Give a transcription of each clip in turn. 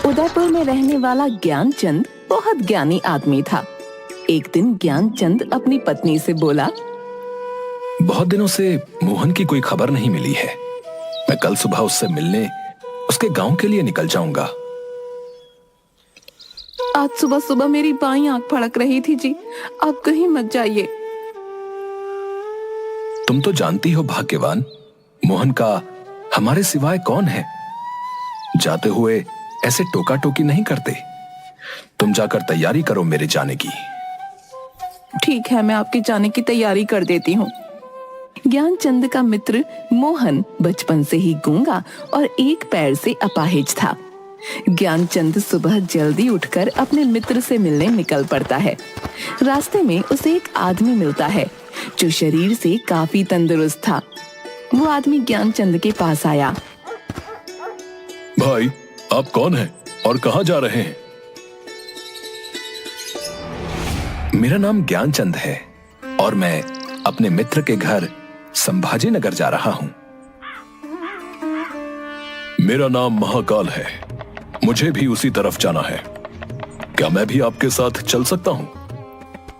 उदयपुर में रहने वाला ज्ञानचंद बहुत ज्ञानी आदमी था। एक दिन ज्ञानचंद अपनी पत्नी से बोला, बहुत दिनों से मोहन की कोई खबर नहीं मिली है। मैं कल सुबह उससे मिलने उसके गांव के लिए निकल जाऊंगा। आज सुबह सुबह मेरी बाईं आंख फड़क रही थी जी, आप कहीं मत जाइए। तुम तो जानती हो भाग्यवान, मोहन का हमारे सिवाय कौन है। जाते हुए ऐसे टोका टोकी नहीं करते। तुम जाकर तैयारी करो मेरे जाने की। ठीक है, मैं आपके जाने की तैयारी कर देती हूँ। ज्ञानचंद का मित्र मोहन बचपन से ही गूंगा और एक पैर से अपाहिज था। ज्ञानचंद सुबह जल्दी उठकर अपने मित्र से मिलने निकल पड़ता है। रास्ते में उसे एक आदमी मिलता है जो शरीर से काफी तंदुरुस्त था। वो आदमी ज्ञानचंद के पास आया। भाई, आप कौन हैं और कहां जा रहे हैं? मेरा नाम ज्ञानचंद है और मैं अपने मित्र के घर संभाजी नगर जा रहा हूं। मेरा नाम महाकाल है, मुझे भी उसी तरफ जाना है। क्या मैं भी आपके साथ चल सकता हूं?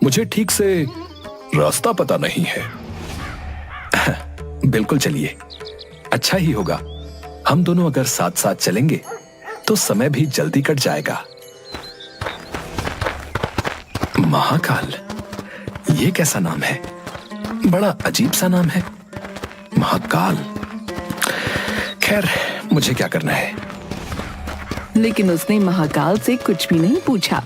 मुझे ठीक से रास्ता पता नहीं है। बिल्कुल चलिए, अच्छा ही होगा। हम दोनों अगर साथ साथ चलेंगे तो समय भी जल्दी कट जाएगा। महाकाल, ये कैसा नाम है? बड़ा अजीब सा नाम है, महाकाल। खैर, मुझे क्या करना है। लेकिन उसने महाकाल से कुछ भी नहीं पूछा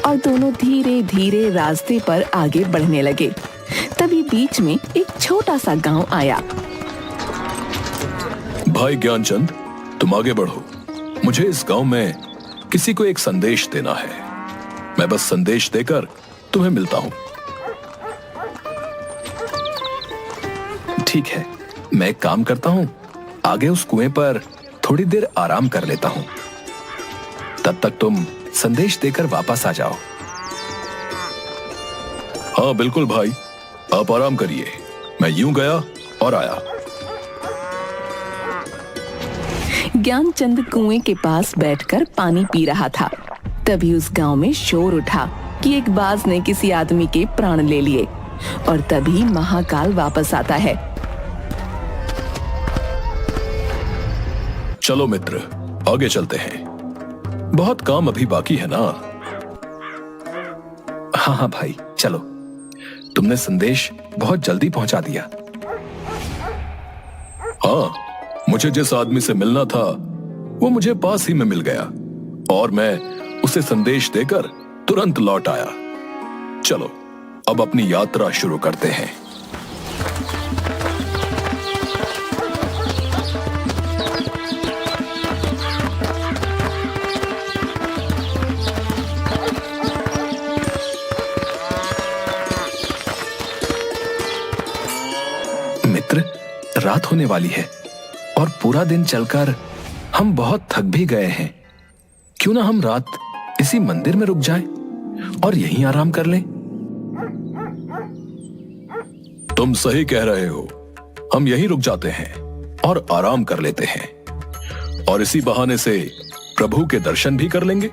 और दोनों धीरे धीरे रास्ते पर आगे बढ़ने लगे। तभी बीच में एक छोटा सा गांव आया। भाई ज्ञानचंद, तुम आगे बढ़ो। मुझे इस गांव में किसी को एक संदेश देना है। मैं बस संदेश देकर तुम्हें मिलता हूं। ठीक है, मैं एक काम करता हूं, आगे उस कुएं पर थोड़ी देर आराम कर लेता हूं। तब तक तुम संदेश देकर वापस आ जाओ। हाँ बिल्कुल भाई, आप आराम करिए। मैं यूं गया और आया। ज्ञानचंद कुएं के पास बैठकर पानी पी रहा था। तभी उस गांव में शोर उठा कि एक बाज ने किसी आदमी के प्राण ले लिए और तभी महाकाल वापस आता है। चलो मित्र, आगे चलते हैं। बहुत काम अभी बाकी है ना। हाँ भाई, चलो। तुमने संदेश बहुत जल्दी पहुंचा दिया। हाँ, मुझे जिस आदमी से मिलना था वो मुझे पास ही में मिल गया और मैं उसे संदेश देकर तुरंत लौट आया। चलो, अब अपनी यात्रा शुरू करते हैं। मित्र, रात होने वाली है और पूरा दिन चलकर हम बहुत थक भी गए हैं। क्यों ना हम रात इसी मंदिर में रुक जाएं और यहीं आराम कर लें? तुम सही कह रहे हो। हम यहीं रुक जाते हैं और आराम कर लेते हैं और इसी बहाने से प्रभु के दर्शन भी कर लेंगे।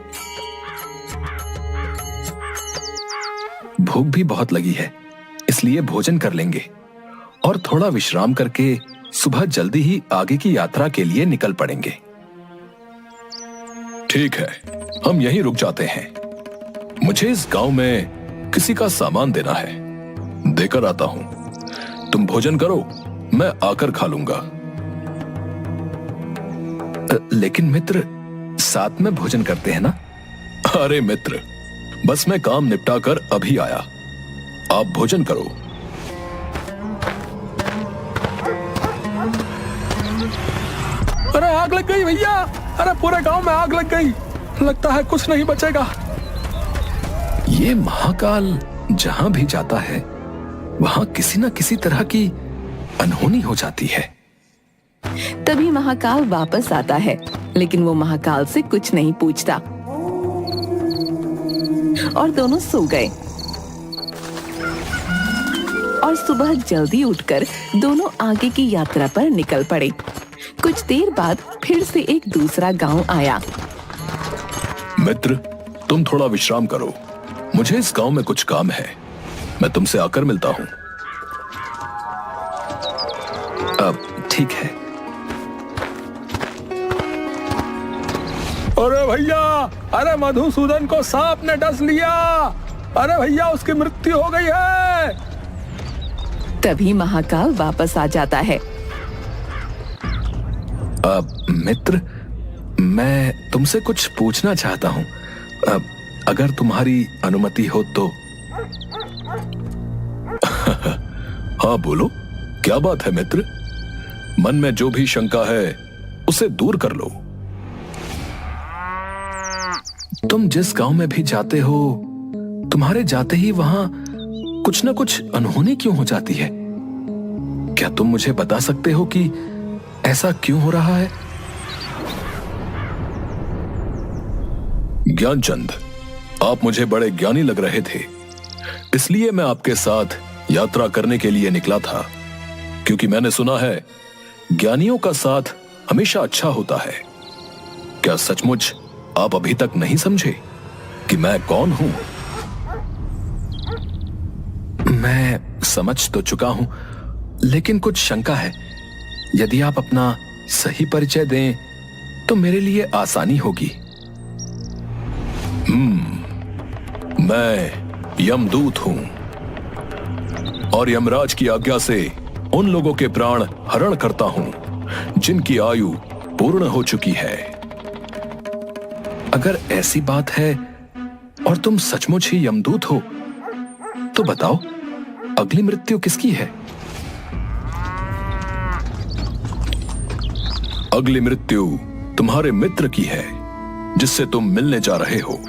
भूख भी बहुत लगी है, इसलिए भोजन कर लेंगे और थोड़ा विश्राम करके सुबह जल्दी ही आगे की यात्रा के लिए निकल पड़ेंगे। ठीक है, हम यहीं रुक जाते हैं। मुझे इस गांव में किसी का सामान देना है, देकर आता हूं। तुम भोजन करो, मैं आकर खा लूंगा। लेकिन मित्र, साथ में भोजन करते हैं ना? अरे मित्र, बस मैं काम निपटाकर अभी आया। आप भोजन करो। अरे आग लग गई भैया! अरे पूरे गांव में आग लग गई। लगता है कुछ नहीं बचेगा। ये महाकाल जहां भी जाता है वहां किसी न किसी तरह की अनहोनी हो जाती है। तभी महाकाल वापस आता है, लेकिन वो महाकाल से कुछ नहीं पूछता और दोनों सो गए। और सुबह जल्दी उठकर दोनों आगे की यात्रा पर निकल पड़े। कुछ देर बाद फिर से एक दूसरा गांव आया। मित्र, तुम थोड़ा विश्राम करो। मुझे इस गांव में कुछ काम है। मैं तुमसे आकर मिलता हूं। अब ठीक है। अरे भैया, अरे मधुसूदन को सांप ने डस लिया। अरे भैया, उसकी मृत्यु हो गई है। तभी महाकाल वापस आ जाता है। मित्र, मैं तुमसे कुछ पूछना चाहता हूं। अगर तुम्हारी अनुमति हो तो। हाँ बोलो, क्या बात है मित्र? मन में जो भी शंका है उसे दूर कर लो। तुम जिस गांव में भी जाते हो, तुम्हारे जाते ही वहां कुछ न कुछ अनहोनी क्यों हो जाती है? क्या तुम मुझे बता सकते हो कि ऐसा क्यों हो रहा है? ज्ञानचंद, आप मुझे बड़े ज्ञानी लग रहे थे, इसलिए मैं आपके साथ यात्रा करने के लिए निकला था, क्योंकि मैंने सुना है ज्ञानियों का साथ हमेशा अच्छा होता है। क्या सचमुच आप अभी तक नहीं समझे कि मैं कौन हूं? मैं समझ तो चुका हूं, लेकिन कुछ शंका है। यदि आप अपना सही परिचय दें तो मेरे लिए आसानी होगी। मैं यमदूत हूं और यमराज की आज्ञा से उन लोगों के प्राण हरण करता हूं जिनकी आयु पूर्ण हो चुकी है। अगर ऐसी बात है और तुम सचमुच ही यमदूत हो, तो बताओ अगली मृत्यु किसकी है? अगली मृत्यु तुम्हारे मित्र की है, जिससे तुम मिलने जा रहे हो,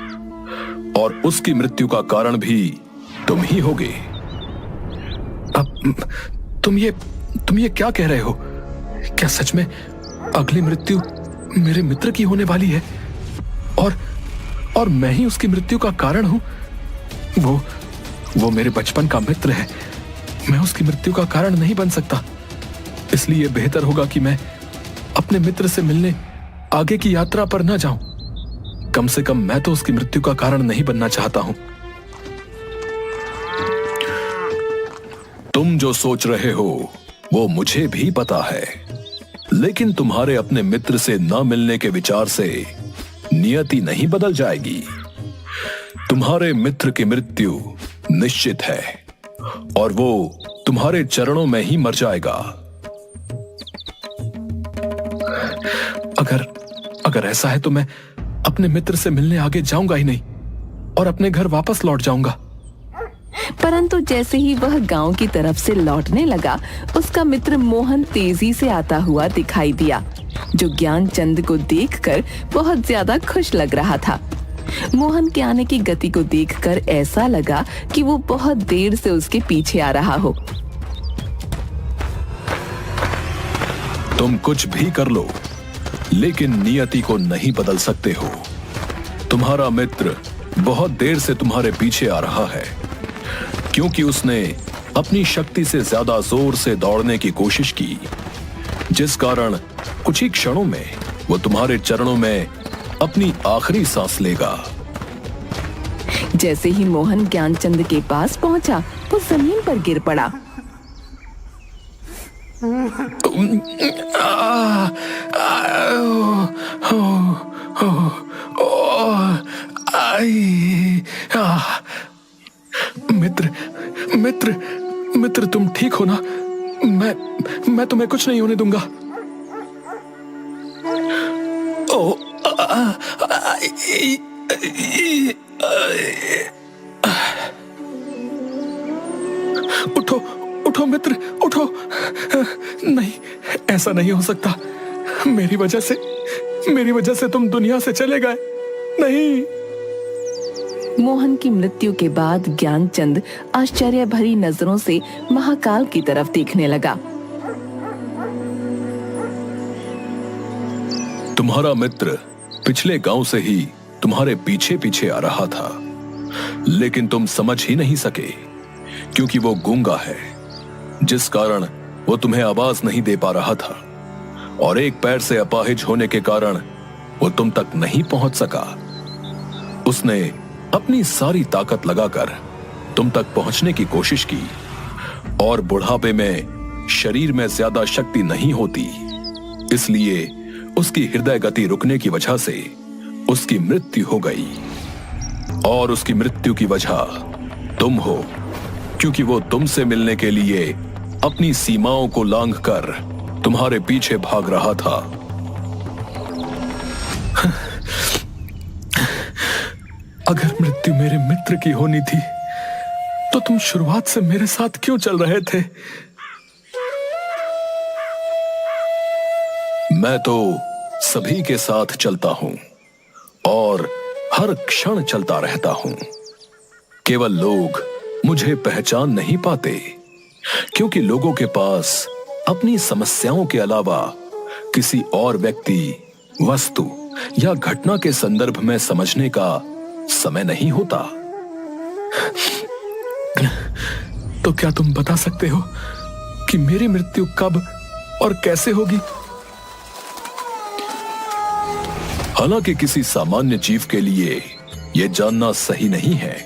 और उसकी मृत्यु का कारण भी तुम ही होगे। अब तुम ये क्या कह रहे हो? क्या सच में अगली मृत्यु मेरे मित्र की होने वाली है और मैं ही उसकी मृत्यु का कारण हूं? वो मेरे बचपन का मित्र है। मैं उसकी मृत्यु का कारण नहीं बन सकता। इसलिए बेहतर होगा कि मैं अपने मित्र से मिलने आगे की यात्रा पर न जाऊं। कम से कम मैं तो उसकी मृत्यु का कारण नहीं बनना चाहता हूं। तुम जो सोच रहे हो वो मुझे भी पता है, लेकिन तुम्हारे अपने मित्र से न मिलने के विचार से नियति नहीं बदल जाएगी। तुम्हारे मित्र की मृत्यु निश्चित है और वो तुम्हारे चरणों में ही मर जाएगा। अगर ऐसा है तो मैं अपने मित्र से मिलने आगे जाऊंगा ही नहीं और अपने घर वापस लौट जाऊंगा। परंतु जैसे ही वह गांव की तरफ से लौटने लगा, उसका मित्र मोहन तेजी से आता हुआ दिखाई दिया, जो ज्ञानचंद को देखकर बहुत ज्यादा खुश लग रहा था। मोहन के आने की गति को देखकर ऐसा लगा कि वो बहुत देर से उसके पीछे आ रहा हो। तुम कुछ भी कर लो, लेकिन नियति को नहीं बदल सकते हो। तुम्हारा मित्र बहुत देर से तुम्हारे पीछे आ रहा है, क्योंकि उसने अपनी शक्ति से ज्यादा जोर से दौड़ने की कोशिश की, जिस कारण कुछ ही क्षणों में वो तुम्हारे चरणों में अपनी आखिरी सांस लेगा। जैसे ही मोहन ज्ञानचंद के पास पहुंचा, वो जमीन पर गिर पड़ा। मित्र तुम ठीक हो ना? मैं तुम्हें कुछ नहीं होने दूंगा। उठो मित्र, उठो। नहीं, ऐसा नहीं हो सकता। मेरी वजह से तुम दुनिया से चले गए। नहीं। मोहन की मृत्यु के बाद ज्ञानचंद आश्चर्य भरी नजरों से महाकाल की तरफ देखने लगा। तुम्हारा मित्र पिछले गांव से ही तुम्हारे पीछे पीछे आ रहा था, लेकिन तुम समझ ही नहीं सके, क्योंकि वो गूंगा है, जिस कारण वो तुम्हें आवाज नहीं दे पा रहा था, और एक पैर से अपाहिज होने के कारण वो तुम तक नहीं पहुंच सका। उसने अपनी सारी ताकत लगाकर तुम तक पहुंचने की कोशिश की, और बुढ़ापे में शरीर में ज्यादा शक्ति नहीं होती, इसलिए उसकी हृदय गति रुकने की वजह से उसकी मृत्यु हो गई। और उसकी मृत्यु की वजह तुम हो, क्योंकि वो तुमसे मिलने के लिए अपनी सीमाओं को लांघकर तुम्हारे पीछे भाग रहा था। अगर मृत्यु मेरे मित्र की होनी थी तो तुम शुरुआत से मेरे साथ क्यों चल रहे थे? मैं तो सभी के साथ चलता हूं और हर क्षण चलता रहता हूं। केवल लोग मुझे पहचान नहीं पाते, क्योंकि लोगों के पास अपनी समस्याओं के अलावा किसी और व्यक्ति, वस्तु या घटना के संदर्भ में समझने का समय नहीं होता। तो क्या तुम बता सकते हो कि मेरी मृत्यु कब और कैसे होगी? हालांकि किसी सामान्य जीव के लिए यह जानना सही नहीं है,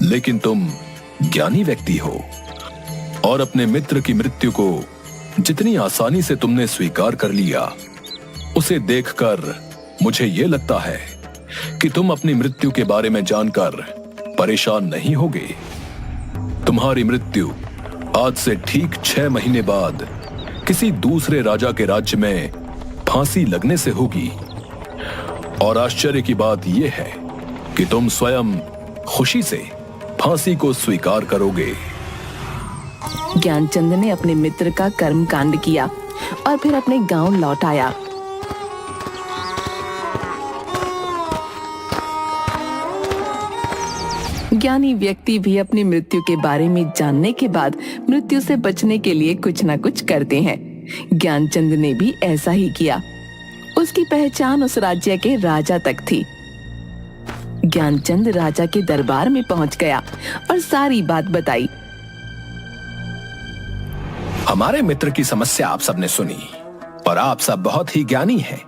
लेकिन तुम ज्ञानी व्यक्ति हो और अपने मित्र की मृत्यु को जितनी आसानी से तुमने स्वीकार कर लिया, उसे देखकर मुझे यह लगता है कि तुम अपनी मृत्यु के बारे में जानकर परेशान नहीं होगे। तुम्हारी मृत्यु आज से ठीक 6 महीने बाद किसी दूसरे राजा के राज्य में फांसी लगने से होगी। और आश्चर्य की बात यह है कि तुम स्वयं खुशी से फांसी को स्वीकार करोगे। ज्ञानचंद ने अपने मित्र का कर्म कांड किया और फिर अपने गांव लौट आया। ज्ञानी व्यक्ति भी अपनी मृत्यु के बारे में जानने के बाद मृत्यु से बचने के लिए कुछ न कुछ करते हैं। ज्ञानचंद ने भी ऐसा ही किया। उसकी पहचान उस राज्य के राजा तक थी। ज्ञानचंद राजा के दरबार में पहुंच गया और सारी बात बताई। हमारे मित्र की समस्या आप सबने सुनी और आप सब बहुत ही ज्ञानी हैं।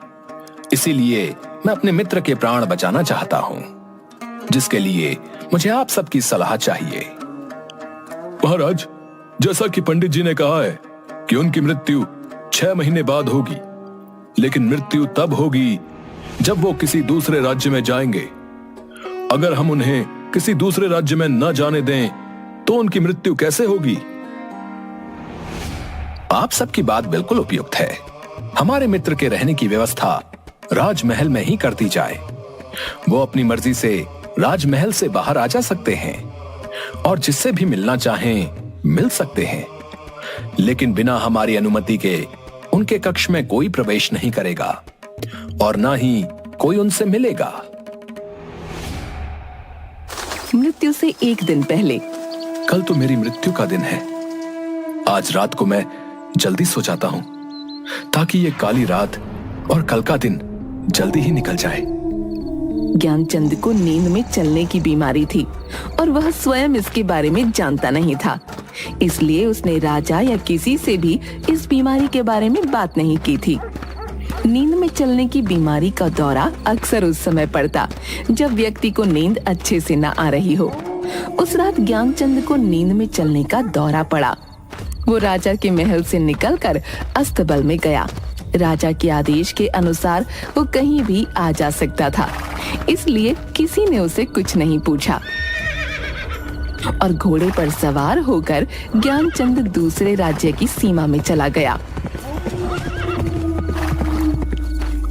इसीलिए मैं अपने मित्र के प्राण बचाना चाहता हूं, जिसके लिए मुझे आप सबकी सलाह चाहिए। महाराज, जैसा कि पंडित जी ने कहा है कि उनकी मृत्यु 6 महीने बाद होगी, लेकिन मृत्यु तब होगी जब वो किसी दूसरे राज्य में जाएंगे। अगर हम उन्हें किसी दूसरे राज्य में न जाने दें तो उनकी मृत्यु कैसे होगी? आप सबकी बात बिल्कुल उपयुक्त है। हमारे मित्र के रहने की व्यवस्था राजमहल में ही कर दी जाए। वो अपनी मर्जी से राजमहल से बाहर आ जा सकते हैं और जिससे भी मिलना चाहें मिल सकते हैं, लेकिन बिना हमारी अनुमति के उनके कक्ष में कोई प्रवेश नहीं करेगा और ना ही कोई उनसे मिलेगा। मृत्यु से एक दिन पहले। कल तो मेरी मृत्यु का दिन है। आज रात को मैं जल्दी सो जाता हूं ताकि ये काली रात और कल का दिन जल्दी ही निकल जाए। ज्ञानचंद को नींद में चलने की बीमारी थी और वह स्वयं इसके बारे में जानता नहीं था, इसलिए उसने राजा या किसी से भी इस बीमारी के बारे में बात नहीं की थी। नींद में चलने की बीमारी का दौरा अक्सर उस समय पड़ता जब व्यक्ति को नींद अच्छे से न आ रही हो। उस रात ज्ञानचंद को नींद में चलने का दौरा पड़ा। वो राजा के महल से निकलकर अस्तबल में गया। राजा के आदेश के अनुसार वो कहीं भी आ जा सकता था, इसलिए किसी ने उसे कुछ नहीं पूछा और घोड़े पर सवार होकर ज्ञानचंद दूसरे राज्य की सीमा में चला गया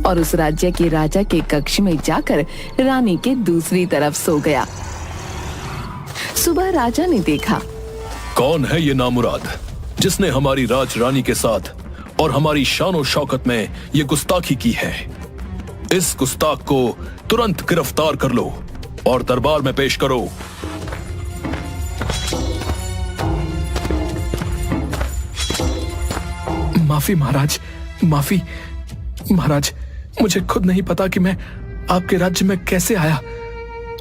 और उस राज्य के राजा के कक्ष में जाकर रानी के दूसरी तरफ सो गया। सुबह राजा ने देखा, कौन है ये नामुराद जिसने हमारी राजरानी के साथ और हमारी शान शौकत में ये गुस्ताखी की है? इस गुस्ताख को तुरंत गिरफ्तार कर लो और दरबार में पेश करो। माफी महाराज, माफी महाराज। मुझे खुद नहीं पता कि मैं आपके राज्य में कैसे आया,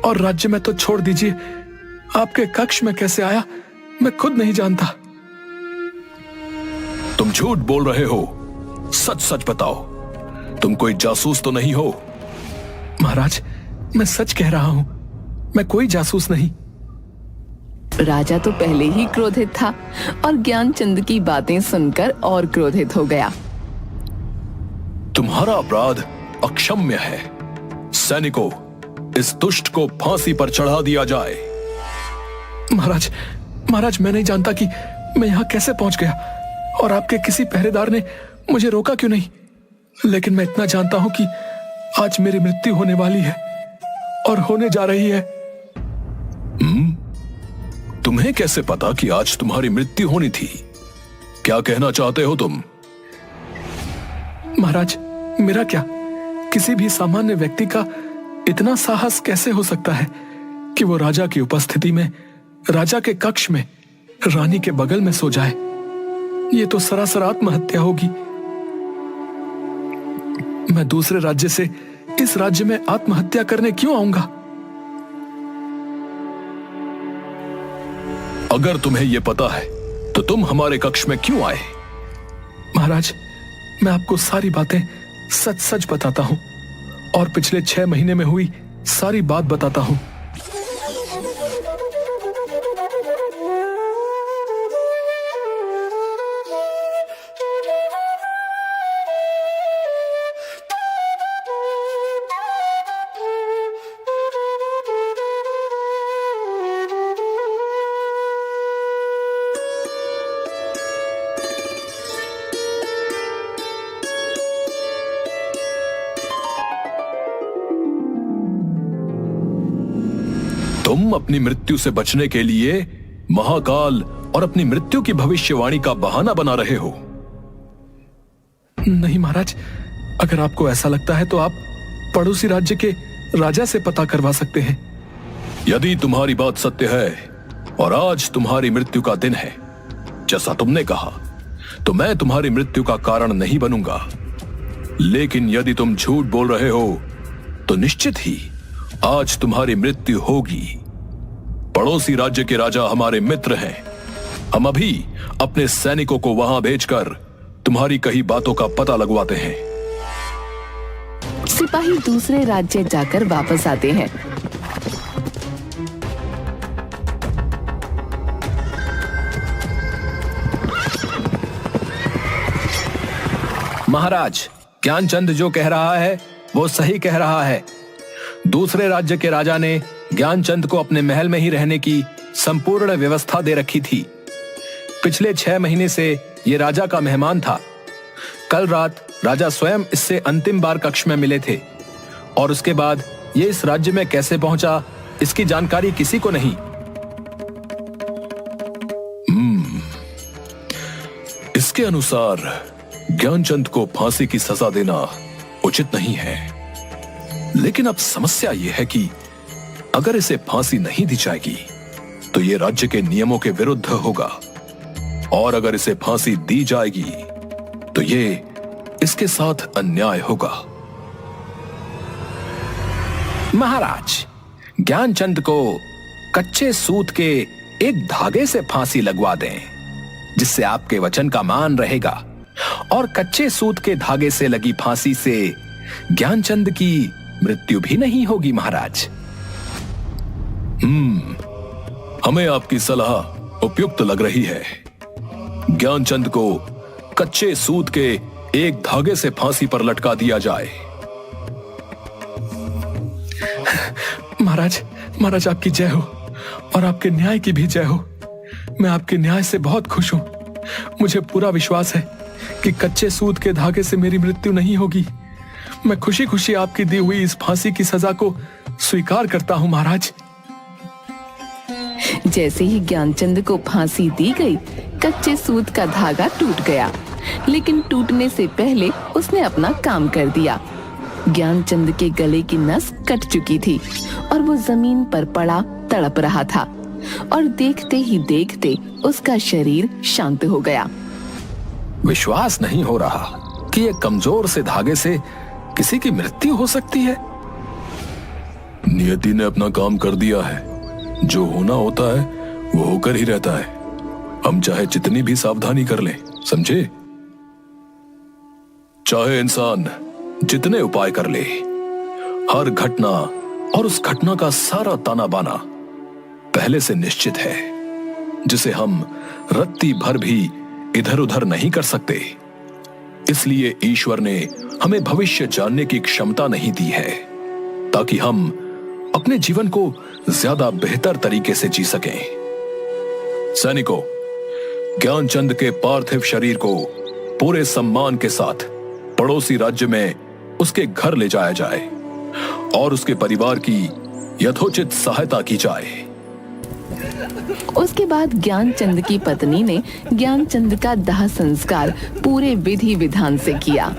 और राज्य में तो छोड़ दीजिए, आपके कक्ष में कैसे आया मैं खुद नहीं जानता। तुम झूठ बोल रहे हो, सच सच बताओ, तुम कोई जासूस तो नहीं हो? महाराज, मैं सच कह रहा हूं, मैं कोई जासूस नहीं। राजा तो पहले ही क्रोधित था और ज्ञानचंद की बातें सुनकर और क्रोधित हो गया। तुम्हारा अपराध अक्षम्य है। सैनिकों, इस दुष्ट को फांसी पर चढ़ा दिया जाए। महाराज, मैं नहीं जानता कि मैं यहां कैसे पहुंच गया और आपके किसी पहरेदार ने मुझे रोका क्यों नहीं, लेकिन मैं इतना जानता हूं कि आज मेरी मृत्यु होने वाली है और होने जा रही है। तुम्हें कैसे पता कि आज तुम्हारी मृत्यु होनी थी? क्या कहना चाहते हो तुम? महाराज, मेरा क्या, किसी भी सामान्य व्यक्ति का इतना साहस कैसे हो सकता है कि वो राजा की उपस्थिति में राजा के कक्ष में रानी के बगल में सो जाए? ये तो सरासर आत्महत्या होगी। मैं दूसरे राज्य से इस राज्य में आत्महत्या करने क्यों आऊंगा? अगर तुम्हें यह पता है तो तुम हमारे कक्ष में क्यों आए? महाराज, मैं आपको सारी बातें सच सच बताता हूं और पिछले 6 महीने में हुई सारी बात बताता हूं। तुम अपनी मृत्यु से बचने के लिए महाकाल और अपनी मृत्यु की भविष्यवाणी का बहाना बना रहे हो। नहीं महाराज, अगर आपको ऐसा लगता है तो आप पड़ोसी राज्य के राजा से पता करवा सकते हैं। यदि तुम्हारी बात सत्य है और आज तुम्हारी मृत्यु का दिन है जैसा तुमने कहा, तो मैं तुम्हारी मृत्यु का कारण नहीं बनूंगा। लेकिन यदि तुम झूठ बोल रहे हो तो निश्चित ही आज तुम्हारी मृत्यु होगी। पड़ोसी राज्य के राजा हमारे मित्र हैं। हम अभी अपने सैनिकों को वहां भेजकर तुम्हारी कही बातों का पता लगवाते हैं। सिपाही दूसरे राज्य जाकर वापस आते हैं। महाराज, ज्ञानचंद जो कह रहा है वो सही कह रहा है। दूसरे राज्य के राजा ने ज्ञानचंद को अपने महल में ही रहने की संपूर्ण व्यवस्था दे रखी थी। पिछले 6 महीने से ये राजा का मेहमान था। कल रात राजा स्वयं इससे अंतिम बार कक्ष में मिले थे और उसके बाद ये इस राज्य में कैसे पहुंचा, इसकी जानकारी किसी को नहीं। इसके अनुसार ज्ञानचंद को फांसी की सजा देना उचित नहीं है। लेकिन अब समस्या यह है कि अगर इसे फांसी नहीं दी जाएगी तो यह राज्य के नियमों के विरुद्ध होगा, और अगर इसे फांसी दी जाएगी तो यह इसके साथ अन्याय होगा। महाराज, ज्ञानचंद को कच्चे सूत के एक धागे से फांसी लगवा दें, जिससे आपके वचन का मान रहेगा, और कच्चे सूत के धागे से लगी फांसी से ज्ञानचंद की मृत्यु भी नहीं होगी। महाराज, हमें आपकी सलाह उपयुक्त लग रही है। ज्ञानचंद को कच्चे सूत के एक धागे से फांसी पर लटका दिया जाए। महाराज, आपकी जय हो और आपके न्याय की भी जय हो। मैं आपके न्याय से बहुत खुश हूं। मुझे पूरा विश्वास है कि कच्चे सूत के धागे से मेरी मृत्यु नहीं होगी। मैं खुशी खुशी आपकी दी हुई इस फांसी की सजा को स्वीकार करता हूं। महाराज, जैसे ही ज्ञानचंद को फांसी दी गई, कच्चे सूत का धागा टूट गया, लेकिन टूटने से पहले उसने अपना काम कर दिया। ज्ञानचंद के गले की नस कट चुकी थी और वो जमीन पर पड़ा तड़प रहा था, और देखते ही देखते उसका शरीर शांत हो गया। विश्वास नहीं हो रहा कि एक कमजोर से धागे से किसी की मृत्यु हो सकती है। नियति ने अपना काम कर दिया है। जो होना होता है वो होकर ही रहता है। हम चाहे जितनी भी सावधानी कर लें, समझे? चाहे इंसान जितने उपाय कर ले, हर घटना और उस घटना का सारा ताना बाना पहले से निश्चित है, जिसे हम रत्ती भर भी इधर उधर नहीं कर सकते। इसलिए ईश्वर ने हमें भविष्य जानने की क्षमता नहीं दी है, ताकि हम अपने जीवन को ज्यादा बेहतर तरीके से जी सकें। सैनिकों, ज्ञानचंद के पार्थिव शरीर को पूरे सम्मान के साथ पड़ोसी राज्य में उसके घर ले जाया जाए और उसके परिवार की यथोचित सहायता की जाए। उसके बाद ज्ञानचंद की पत्नी ने ज्ञानचंद का दाह संस्कार पूरे विधि विधान से किया।